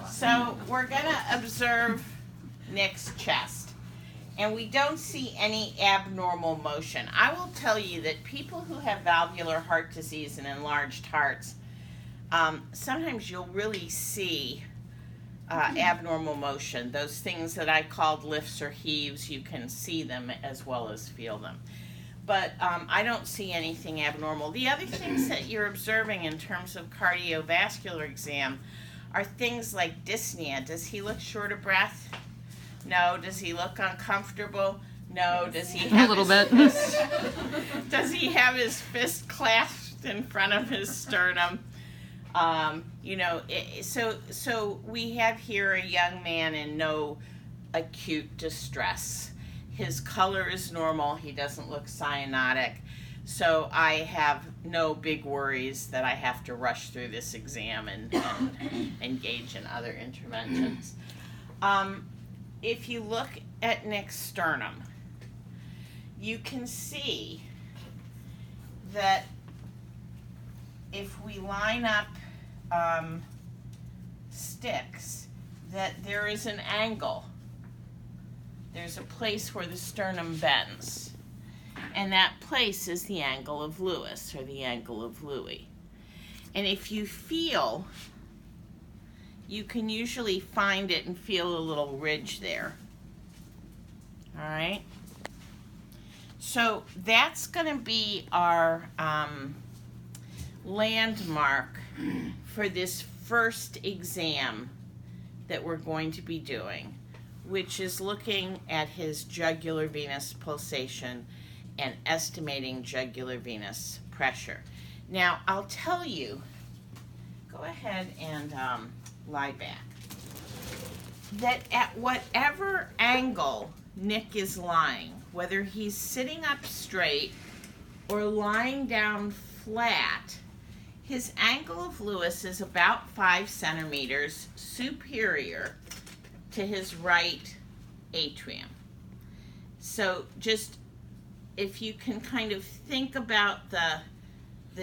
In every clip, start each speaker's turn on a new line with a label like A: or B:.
A: So we're going to observe Nick's chest. And we don't see any abnormal motion. I will tell you that people who have valvular heart disease and enlarged hearts, sometimes you'll really see abnormal motion. Those things that I called lifts or heaves, you can see them as well as feel them. But I don't see anything abnormal. The other things that you're observing in terms of cardiovascular exam are things like dyspnea. Does he look short of breath? No. Does he look uncomfortable? No. Does he have
B: a little bit?
A: Does he have his fist clasped in front of his sternum? So we have here a young man in no acute distress. His color is normal. He doesn't look cyanotic. So I have no big worries that I have to rush through this exam and engage in other interventions. If you look at Nick's sternum, you can see that if we line up sticks, that there is an angle. There's a place where the sternum bends. And that place is the angle of Lewis, or the angle of Lewy. And if you feel, you can usually find it and feel a little ridge there. All right? So that's going to be our landmark for this first exam that we're going to be doing, which is looking at his jugular venous pulsation and estimating jugular venous pressure. Now, I'll tell you, go ahead and lie back, that at whatever angle Nick is lying, whether he's sitting up straight or lying down flat, his angle of Lewis is about 5 centimeters superior to his right atrium. So just if you can kind of think about the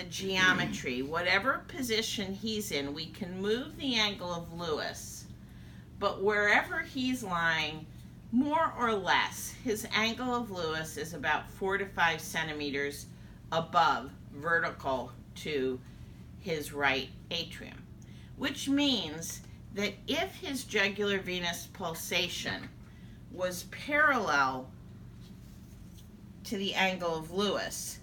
A: geometry, whatever position he's in, we can move the angle of Lewis, but wherever he's lying, more or less, his angle of Lewis is about 4 to 5 centimeters above vertical to his right atrium, which means that if his jugular venous pulsation was parallel to the angle of Lewis,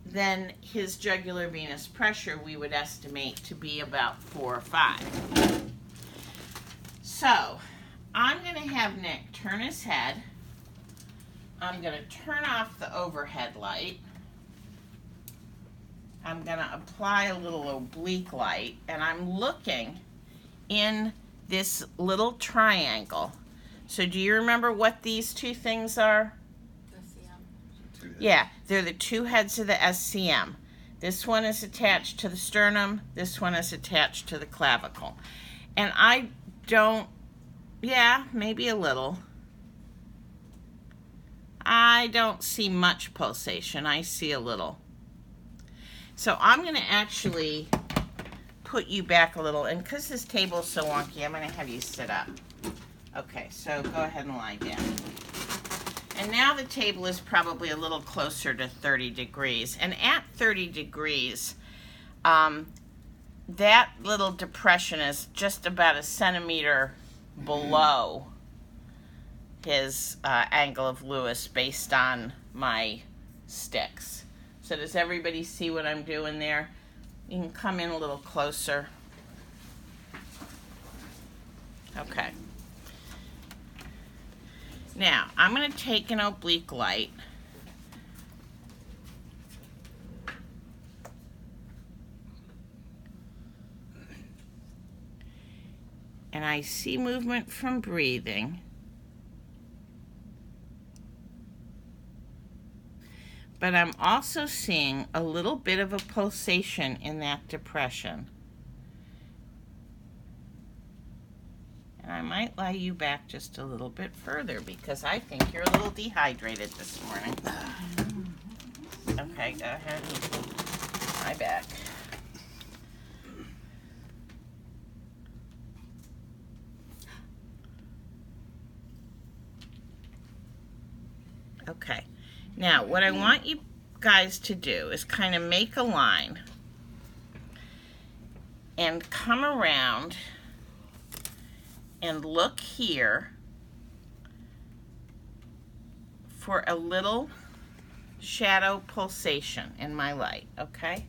A: then his jugular venous pressure we would estimate to be about 4 or 5. So I'm going to have Nick turn his head. I'm going to turn off the overhead light. I'm going to apply a little oblique light, and I'm looking in this little triangle. So do you remember what these two things are? Yeah, they're the two heads of the SCM. This one is attached to the sternum. This one is attached to the clavicle. And I don't, yeah, maybe a little. I don't see much pulsation. I see a little. So I'm going to actually put you back a little. And because this table is so wonky, I'm going to have you sit up. Okay, so go ahead and lie down. And now the table is probably a little closer to 30 degrees. And at 30 degrees, that little depression is just about a centimeter below his angle of Lewis based on my sticks. So does everybody see what I'm doing there? You can come in a little closer. Okay. Now, I'm going to take an oblique light. And I see movement from breathing. But I'm also seeing a little bit of a pulsation in that depression. And I might lie you back just a little bit further because I think you're a little dehydrated this morning. Okay, go ahead and lie back. Okay. Now, what I want you guys to do is kind of make a line and come around and look here for a little shadow pulsation in my light, okay?